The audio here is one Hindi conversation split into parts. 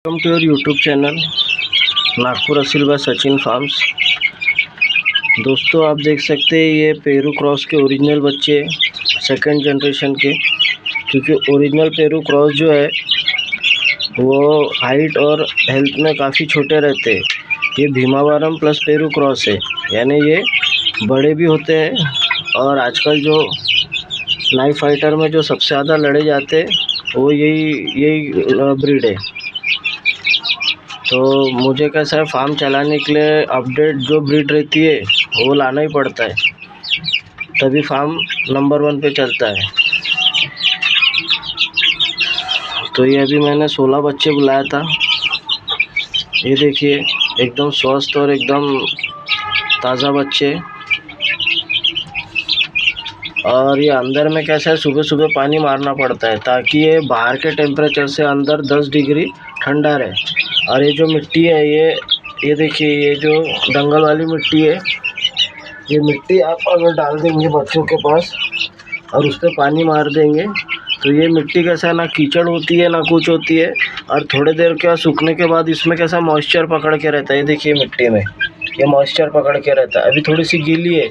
Welcome to your YouTube channel Nagpur Aseel by Sachin farms. दोस्तों, आप देख सकते हैं ये पेरू क्रॉस के ओरिजिनल बच्चे सेकंड जनरेशन के, क्योंकि ओरिजिनल पेरू क्रॉस जो है वो हाइट और हेल्थ में काफ़ी छोटे रहते हैं। ये भीमावरम प्लस पेरू क्रॉस है, यानी ये बड़े भी होते हैं। और आजकल जो नाइफ फाइटर में जो सबसे ज़्यादा लड़े जाते हैं वो यही ब्रीड है। तो मुझे कैसा है, फार्म चलाने के लिए अपडेट जो ब्रीड रहती है वो लाना ही पड़ता है, तभी फार्म नंबर 1 पे चलता है। तो ये अभी मैंने 16 बच्चे बुलाया था। ये देखिए एकदम स्वस्थ और एकदम ताज़ा बच्चे। और ये अंदर में कैसा है, सुबह सुबह पानी मारना पड़ता है ताकि ये बाहर के टेम्परेचर से अंदर 10 डिग्री ठंडा रहे। और ये जो मिट्टी है ये देखिए, ये जो दंगल वाली मिट्टी है, ये मिट्टी आप अगर डाल देंगे बच्चों के पास और उस पर पानी मार देंगे तो ये मिट्टी कैसा है, ना कीचड़ होती है ना कुछ होती है। और थोड़ी देर के बाद सूखने के बाद इसमें कैसा मॉइस्चर पकड़ के रहता है। ये देखिए मिट्टी में ये मॉइस्चर पकड़ के रहता है। अभी थोड़ी सी गीली है,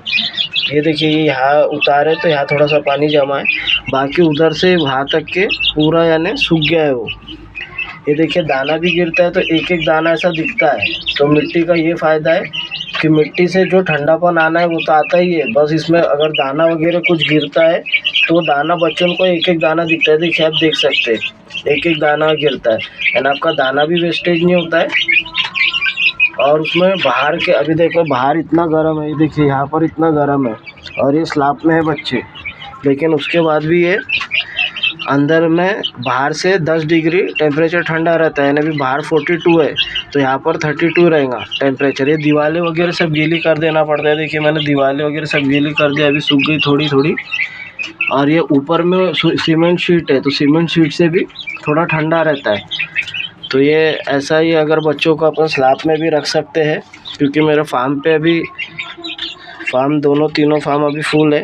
ये देखिए ये यहाँ उतारे तो यहाँ थोड़ा सा पानी जमा है, बाकी उधर से वहाँ तक के पूरा यानी सूख गया है वो। ये देखिए दाना भी गिरता है तो एक एक दाना ऐसा दिखता है। तो मिट्टी का ये फ़ायदा है कि मिट्टी से जो ठंडापन आना है वो तो आता ही है, बस इसमें अगर दाना वगैरह कुछ गिरता है तो दाना बच्चों को एक एक दाना दिखता है। देखिए आप देख सकते हैं एक एक दाना गिरता है, यानी आपका दाना भी वेस्टेज नहीं होता है। और उसमें बाहर के, अभी देखो बाहर इतना गर्म है, ये देखिए यहाँ पर इतना गर्म है और ये स्लैब में है बच्चे, लेकिन उसके बाद भी ये अंदर में बाहर से 10 डिग्री टेम्परेचर ठंडा रहता है। यानी अभी बाहर 42 है तो यहाँ पर 32 रहेगा टेम्परेचर। ये दीवारें वगैरह सब गीली कर देना पड़ता है। देखिए मैंने दीवारें वगैरह सब गीली कर दिया, अभी सूख गई थोड़ी थोड़ी। और ये ऊपर में सीमेंट शीट है तो सीमेंट शीट से भी थोड़ा ठंडा रहता है। तो ये ऐसा ही अगर बच्चों को अपन स्लैब में भी रख सकते हैं, क्योंकि मेरे फार्म पे अभी तीनों फार्म अभी फुल है।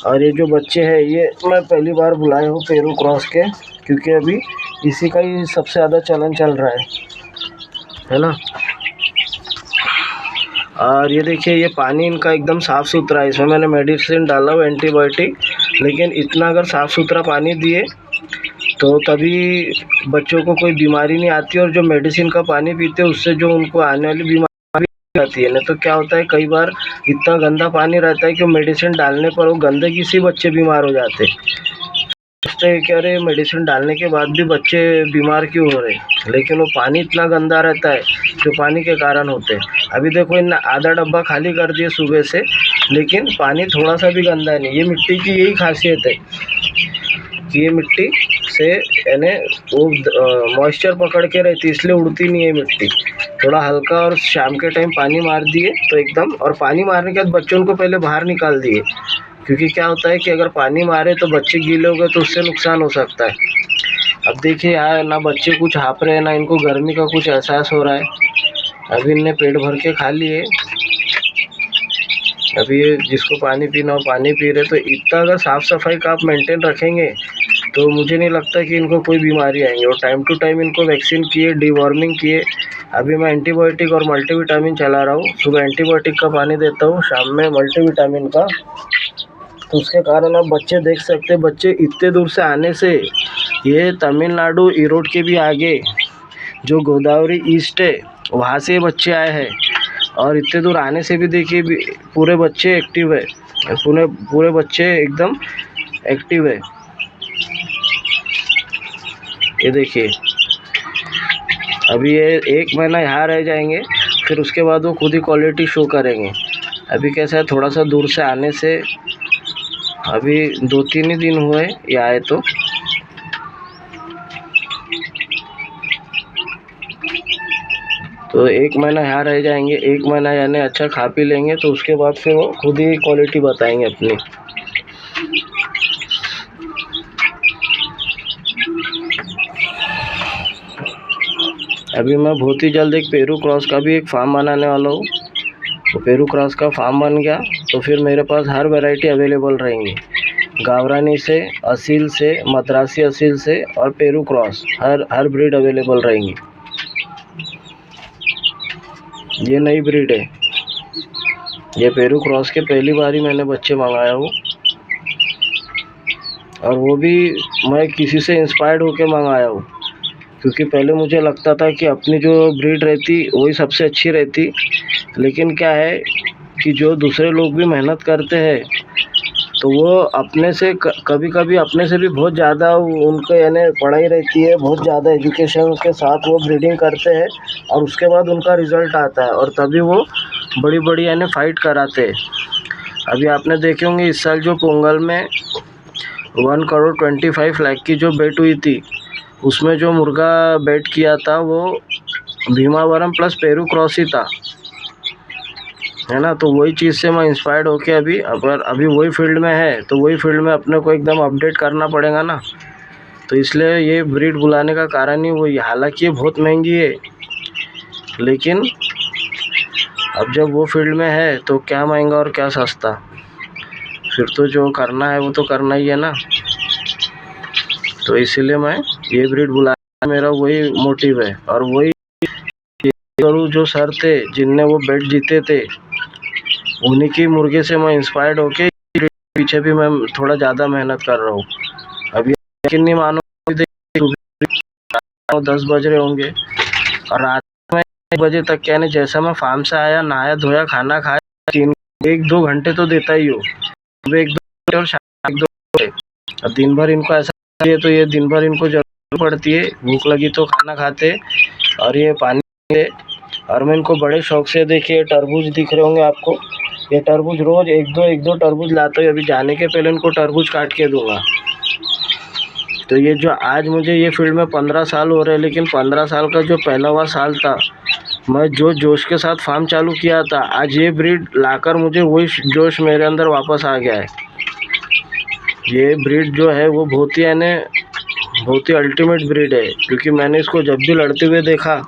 और ये जो बच्चे हैं ये मैं पहली बार बुलाया हूँ पेरू क्रॉस के, क्योंकि अभी इसी का ही सबसे ज़्यादा चलन चल रहा है ना। और ये देखिए ये पानी इनका एकदम साफ़ सुथरा है, इसमें मैंने मेडिसिन डाला हुआ एंटीबायोटिक, लेकिन इतना अगर साफ़ सुथरा पानी दिए तो तभी बच्चों को कोई बीमारी नहीं आती। और जो मेडिसिन का पानी पीते हैं उससे जो उनको आने वाली बीमारी आती है, नहीं तो क्या होता है कई बार इतना गंदा पानी रहता है कि मेडिसिन डालने पर वो गंदगी से बच्चे बीमार हो जाते हैं। सोचते हैं कि अरे मेडिसिन डालने के बाद भी बच्चे बीमार क्यों हो रहे, लेकिन वो पानी इतना गंदा रहता है जो पानी के कारण होते हैं। अभी देखो इन आधा डब्बा खाली कर दिए सुबह से, लेकिन पानी थोड़ा सा भी गंदा नहीं। ये मिट्टी की यही खासियत है कि ये मिट्टी से यानी वो मॉइस्चर पकड़ के रहती है, इसलिए उड़ती नहीं है मिट्टी। थोड़ा हल्का और शाम के टाइम पानी मार दिए तो एकदम, और पानी मारने के बाद बच्चों को पहले बाहर निकाल दिए, क्योंकि क्या होता है कि अगर पानी मारे तो बच्चे गीले हो गए तो उससे नुकसान हो सकता है। अब देखिए यार, ना बच्चे कुछ हाँफ रहे हैं ना इनको गर्मी का कुछ एहसास हो रहा है। अभी इनने पेट भर के खा लिए, अभी ये जिसको पानी पीना हो पानी पी रहे। तो इतना अगर साफ़ सफाई का आप मेंटेन रखेंगे तो मुझे नहीं लगता कि इनको कोई बीमारी आएंगी। और टाइम टू टाइम इनको वैक्सीन किए, डीवॉर्मिंग किए। अभी मैं एंटीबायोटिक और मल्टीविटामिन चला रहा हूँ, सुबह एंटीबायोटिक का पानी देता हूँ, शाम में मल्टीविटामिन का। तो उसके कारण आप बच्चे देख सकते हैं, बच्चे इतने दूर से आने से, ये तमिलनाडु ईरोड के भी आगे जो गोदावरी ईस्ट है वहाँ से बच्चे आए हैं। और इतने दूर आने से भी देखिए पूरे बच्चे एक्टिव है, पूरे बच्चे एकदम एक्टिव है। ये देखिए अभी ये 1 महीना यहाँ रह जाएंगे, फिर उसके बाद वो खुद ही क्वालिटी शो करेंगे। अभी कैसा है, थोड़ा सा दूर से आने से अभी 2-3 ही दिन हुए ये आए। तो 1 महीना यहाँ रह जाएंगे, 1 महीना यानी अच्छा खा पी लेंगे, तो उसके बाद फिर वो खुद ही क्वालिटी बताएंगे अपनी। अभी मैं बहुत ही जल्द एक पेरू क्रॉस का भी एक फार्म बनाने वाला हूँ। तो पेरू क्रॉस का फार्म बन गया तो फिर मेरे पास हर वैरायटी अवेलेबल रहेंगी। गावरानी से, असील से, मद्रासी असील से और पेरू क्रॉस हर ब्रीड अवेलेबल रहेंगी। ये नई ब्रीड है, ये पेरू क्रॉस के पहली बार ही मैंने बच्चे मंगाया हूँ, और वो भी मैं किसी से इंस्पायर्ड होकर मंगाया हूँ, क्योंकि पहले मुझे लगता था कि अपनी जो ब्रीड रहती वही सबसे अच्छी रहती। लेकिन क्या है कि जो दूसरे लोग भी मेहनत करते हैं तो वो अपने से कभी कभी अपने से भी बहुत ज़्यादा उनके यानी पढ़ाई रहती है, बहुत ज़्यादा एजुकेशन के साथ वो ब्रीडिंग करते हैं और उसके बाद उनका रिज़ल्ट आता है और तभी वो बड़ी बड़ी यानी फ़ाइट कराते हैं। अभी आपने देखे होंगे इस साल जो पोंगल में 1,25,00,000 की जो बेट हुई थी, उसमें जो मुर्गा बेट किया था वो भीमावरम प्लस पेरू क्रॉस ही था, है ना। तो वही चीज़ से मैं इंस्पायर्ड होके अभी वही फील्ड में है तो वही फील्ड में अपने को एकदम अपडेट करना पड़ेगा ना। तो इसलिए ये ब्रीड बुलाने का कारण ही वही, हालांकि ये बहुत महंगी है, लेकिन अब जब वो फील्ड में है तो क्या महंगा और क्या सस्ता, फिर तो जो करना है वो तो करना ही है ना। तो इसीलिए मैं ये ब्रीड बुलाना मेरा वही मोटिव है, और वही करूँ जो सर थे जिनने वो बेट जीते थे उन्हीं की मुर्गे से मैं इंस्पायर्ड होके पीछे भी मैं थोड़ा ज़्यादा मेहनत कर रहा हूँ। अभी यकीन नहीं मानो, 10 बज रहे होंगे और रात में 1 बजे तक क्या नहीं, जैसा मैं फार्म से आया, नहाया धोया, खाना खाया, 1-2 घंटे तो देता ही हो, सुबह 1-2 घंटे और शाम 1-2 घंटे। अब दिन भर इनको ऐसा है तो ये दिन भर इनको जरूरत पड़ती है, भूख लगी तो खाना खाते और ये पानी। और मैं इनको बड़े शौक से, देखिए तरबूज दिख रहे होंगे आपको, ये तरबूज रोज़ एक दो तरबूज लाते हैं। अभी जाने के पहले इनको तरबूज काट के दूंगा। तो ये जो आज मुझे ये फील्ड में 15 साल हो रहे हैं, लेकिन 15 साल का जो पहला साल था, मैं जो जोश के साथ फार्म चालू किया था, आज ये ब्रीड लाकर मुझे वही जोश मेरे अंदर वापस आ गया है। ये ब्रीड जो है वो बहुत ही अल्टीमेट ब्रीड है, क्योंकि मैंने इसको जब भी लड़ते हुए देखा,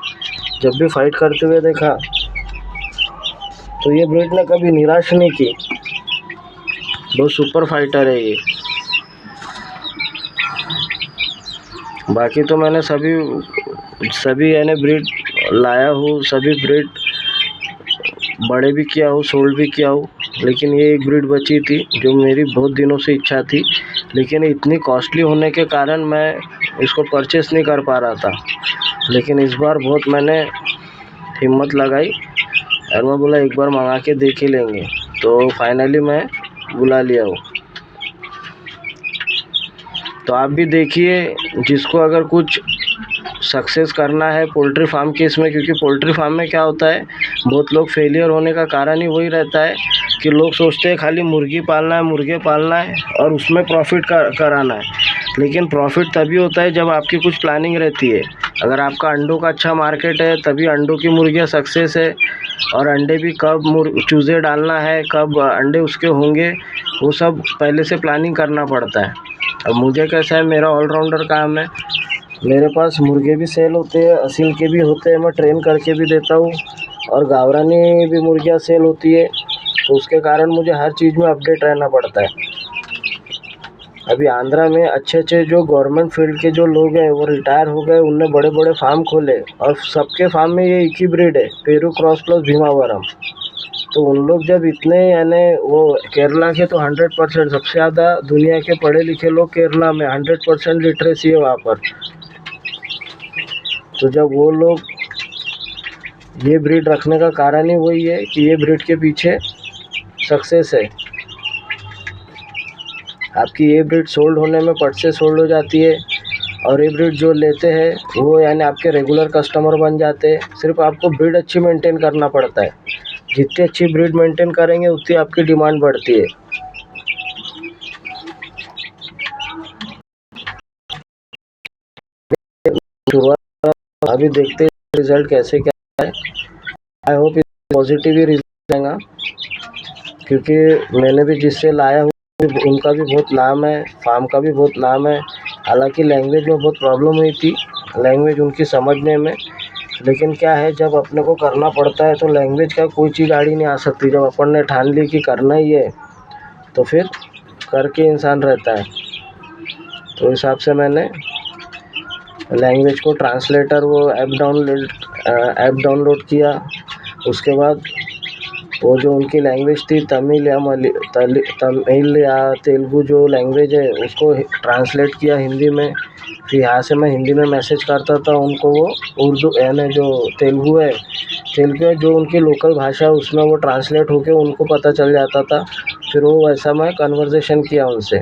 जब भी फाइट करते हुए देखा, तो ये ब्रीड ने कभी निराश नहीं की। बहुत सुपर फाइटर है ये। बाकी तो मैंने सभी यानी ब्रीड लाया हूँ, सभी ब्रीड बड़े भी किया हूँ, सोल्ड भी किया हूँ, लेकिन ये एक ब्रीड बची थी जो मेरी बहुत दिनों से इच्छा थी, लेकिन इतनी कॉस्टली होने के कारण मैं इसको परचेस नहीं कर पा रहा था। लेकिन इस बार बहुत मैंने हिम्मत लगाई और मैं बोला एक बार मंगा के देख ही लेंगे, तो फाइनली मैं बुला लिया हूँ। तो आप भी देखिए, जिसको अगर कुछ सक्सेस करना है पोल्ट्री फार्म के इसमें, क्योंकि पोल्ट्री फार्म में क्या होता है, बहुत लोग फेलियर होने का कारण ही वही रहता है कि लोग सोचते हैं खाली मुर्गी पालना है, मुर्गे पालना है और उसमें प्रॉफिट कराना है। लेकिन प्रॉफिट तभी होता है जब आपकी कुछ प्लानिंग रहती है। अगर आपका अंडों का अच्छा मार्केट है तभी अंडों की मुर्गियाँ सक्सेस है, और अंडे भी कब चूज़े डालना है, कब अंडे उसके होंगे, वो सब पहले से प्लानिंग करना पड़ता है। अब मुझे कैसा है, मेरा ऑलराउंडर काम है, मेरे पास मुर्गे भी सेल होते हैं, असील के भी होते हैं, मैं ट्रेन करके भी देता हूँ, और गावरानी भी मुर्गियाँ सेल होती है, तो उसके कारण मुझे हर चीज़ में अपडेट रहना पड़ता है। अभी आंध्रा में अच्छे जो गवर्नमेंट फील्ड के जो लोग हैं वो रिटायर हो गए, उनने बड़े बड़े फार्म खोले और सबके फार्म में ये एक ही ब्रीड है, पेरू क्रॉस प्लस भीमावरम। तो उन लोग जब इतने यानी वो केरला के तो 100% सबसे ज़्यादा दुनिया के पढ़े लिखे लोग केरला में, 100% लिटरेसी है वहाँ पर। तो जब वो लोग ये ब्रीड रखने का कारण ही वही है कि ये ब्रीड के पीछे सक्सेस है। आपकी ये ब्रीड सोल्ड होने में पट से सोल्ड हो जाती है, और ये ब्रीड जो लेते हैं वो यानी आपके रेगुलर कस्टमर बन जाते हैं। सिर्फ आपको ब्रीड अच्छी मेंटेन करना पड़ता है, जितनी अच्छी ब्रीड मेंटेन करेंगे उतनी आपकी डिमांड बढ़ती है। शुरुआत अभी देखते हैं रिजल्ट कैसे क्या है। I hope positive he result आएगा, क्योंकि मैंने भी जिससे लाया हूँ उनका भी बहुत नाम है, फार्म का भी बहुत नाम है। हालांकि लैंग्वेज में बहुत प्रॉब्लम हुई थी, लैंग्वेज उनकी समझने में, लेकिन क्या है जब अपने को करना पड़ता है तो लैंग्वेज का कोई चीज़ आड़ी नहीं आ सकती। जब अपन ने ठान ली कि करना ही है तो फिर करके इंसान रहता है। तो हिसाब से मैंने लैंग्वेज को ट्रांसलेटर वो ऐप डाउनलोड किया। उसके बाद वो जो उनकी लैंग्वेज थी तमिल या तेलुगु जो लैंग्वेज है उसको ट्रांसलेट किया हिंदी में। फिर यहाँ से मैं हिंदी में मैसेज करता था उनको, वो उर्दू यानी जो तेलुगु है जो उनकी लोकल भाषा है उसमें वो ट्रांसलेट होके उनको पता चल जाता था। फिर वो वैसा मैं कन्वर्सेशन किया उनसे।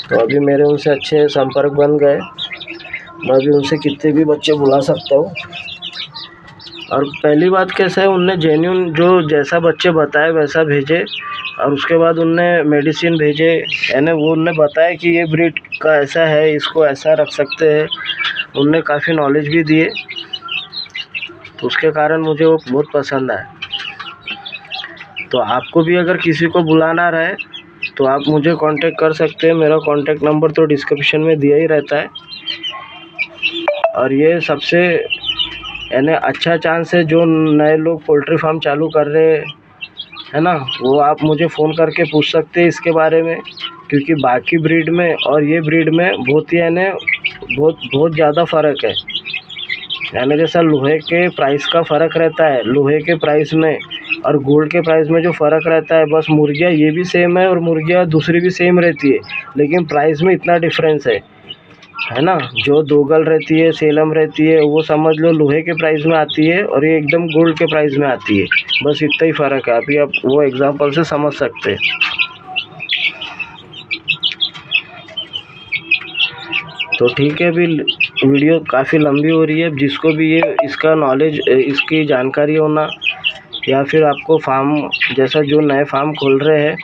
तो अभी मेरे उनसे अच्छे संपर्क बन गए। मैं अभी उनसे कितने भी बच्चे बुला सकता हूँ। और पहली बात कैसा है, उनने जेन्युइन जो जैसा बच्चे बताए वैसा भेजे। और उसके बाद उनने मेडिसिन भेजे, यानी वो उनने बताया कि ये ब्रीड का ऐसा है, इसको ऐसा रख सकते हैं। उनने काफ़ी नॉलेज भी दिए, तो उसके कारण मुझे वो बहुत पसंद आया। तो आपको भी अगर किसी को बुलाना रहे तो आप मुझे कांटेक्ट कर सकते हैं। मेरा कांटेक्ट नंबर तो डिस्क्रिप्शन में दिया ही रहता है। और ये सबसे यानी अच्छा चांस है जो नए लोग पोल्ट्री फार्म चालू कर रहे हैं ना, वो आप मुझे फ़ोन करके पूछ सकते हैं इसके बारे में। क्योंकि बाकी ब्रीड में और ये ब्रीड में बहुत ही यानी बहुत ज़्यादा फ़र्क है। यानी जैसा लोहे के प्राइस का फ़र्क रहता है, लोहे के प्राइस में और गोल्ड के प्राइस में जो फ़र्क रहता है, बस मुर्गियाँ ये भी सेम है और मुर्गियाँ दूसरी भी सेम रहती है, लेकिन प्राइस में इतना डिफरेंस है ना। जो दोगल रहती है, सेलम रहती है, वो समझ लो लोहे के प्राइस में आती है और ये एकदम गोल्ड के प्राइस में आती है। बस इतना ही फ़र्क है। अभी आप वो एग्जांपल से समझ सकते हैं। तो ठीक है, अभी वीडियो काफ़ी लंबी हो रही है। जिसको भी ये इसका नॉलेज, इसकी जानकारी होना, या फिर आपको फार्म जैसा जो नए फार्म खोल रहे हैं,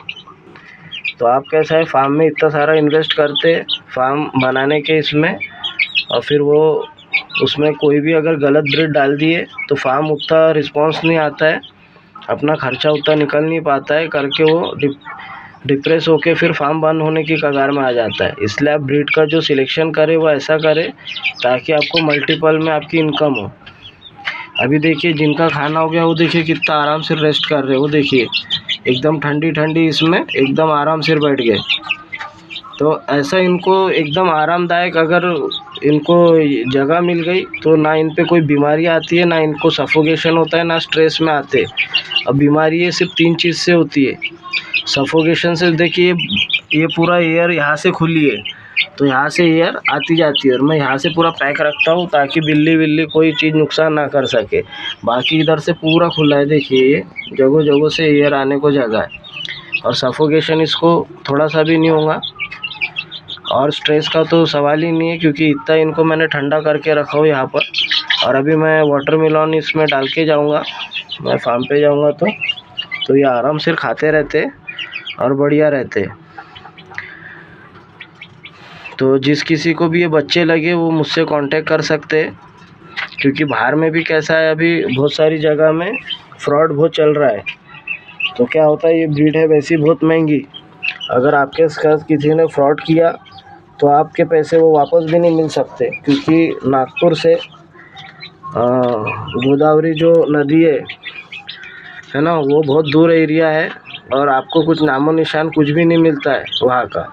तो आप कैसा है फार्म में इतना सारा इन्वेस्ट करते फार्म बनाने के इसमें, और फिर वो उसमें कोई भी अगर गलत ब्रीड डाल दिए तो फार्म उतना रिस्पांस नहीं आता है, अपना खर्चा उतना निकल नहीं पाता है करके वो डिप्रेस होके फिर फार्म बंद होने की कगार में आ जाता है। इसलिए आप ब्रीड का जो सिलेक्शन करें वो ऐसा करें ताकि आपको मल्टीपल में आपकी इनकम हो। अभी देखिए जिनका खाना हो गया वो देखिए कितना आराम से रेस्ट कर रहे हो, वो देखिए एकदम ठंडी इसमें एकदम आराम से बैठ गए। तो ऐसा इनको एकदम आरामदायक अगर इनको जगह मिल गई तो ना इन पे कोई बीमारी आती है, ना इनको सफोकेशन होता है, ना स्ट्रेस में आते। अब बीमारी ये सिर्फ 3 चीज़ से होती है। सफोकेशन से देखिए ये पूरा एयर यहाँ से खुली है, तो यहाँ से एयर आती जाती है और मैं यहाँ से पूरा पैक रखता हूँ ताकि बिल्ली कोई चीज़ नुकसान ना कर सके। बाकी इधर से पूरा खुला है, देखिए ये जगह से एयर आने को जगह है और सफोकेशन इसको थोड़ा सा भी नहीं होगा। और स्ट्रेस का तो सवाल ही नहीं है क्योंकि इतना इनको मैंने ठंडा करके रखा हो यहाँ पर। और अभी मैं वाटरमेलन इसमें डाल के जाऊँगा, मैं फार्म पे जाऊँगा तो ये आराम से खाते रहते और बढ़िया रहते। तो जिस किसी को भी ये बच्चे लगे वो मुझसे कांटेक्ट कर सकते हैं, क्योंकि बाहर में भी कैसा है अभी बहुत सारी जगह में फ्रॉड बहुत चल रहा है। तो क्या होता है, ये ब्रीड है वैसी बहुत महंगी, अगर आपके साथ किसी ने फ्रॉड किया तो आपके पैसे वो वापस भी नहीं मिल सकते। क्योंकि नागपुर से गोदावरी जो नदी है ना, वो बहुत दूर एरिया है और आपको कुछ नामो निशान कुछ भी नहीं मिलता है वहाँ का।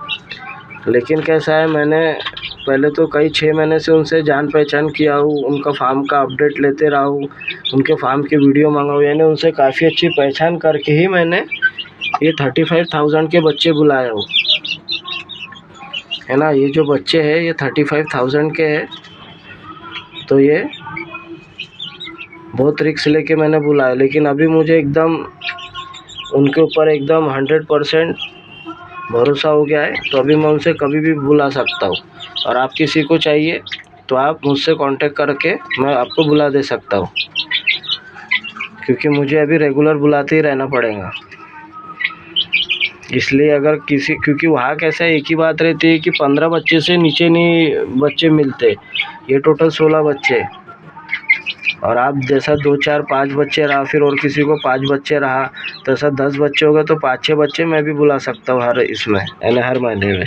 लेकिन कैसा है, मैंने पहले तो कई 6 महीने से उनसे जान पहचान किया हूँ, उनका फार्म का अपडेट लेते रहा हूँ, उनके फार्म की वीडियो मंगाऊँ, यानी उनसे काफ़ी अच्छी पहचान करके ही मैंने ये 35,000 के बच्चे बुलाए हो, है ना। ये जो बच्चे हैं ये 35,000 के हैं। तो ये बहुत रिस्क लेके मैंने बुलाया, लेकिन अभी मुझे एकदम उनके ऊपर एकदम 100% भरोसा हो गया है। तो अभी मैं उनसे कभी भी बुला सकता हूँ। और आप किसी को चाहिए तो आप मुझसे कांटेक्ट करके मैं आपको बुला दे सकता हूँ, क्योंकि मुझे अभी रेगुलर बुलाते ही रहना पड़ेगा। इसलिए अगर किसी, क्योंकि वहाँ कैसा है एक ही बात रहती है कि 15 बच्चे से नीचे नहीं बच्चे मिलते, ये टोटल 16 बच्चे। और आप जैसा 2 4 5 बच्चे रहा, फिर और किसी को 5 बच्चे रहा, तो ऐसा 10 बच्चे हो गए तो 5-6 बच्चे मैं भी बुला सकता हूँ हर इसमें, यानी हर महीने में।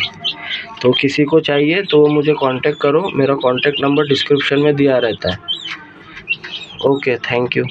तो किसी को चाहिए तो वो मुझे कांटेक्ट करो, मेरा कांटेक्ट नंबर डिस्क्रिप्शन में दिया रहता है। Okay, thank you.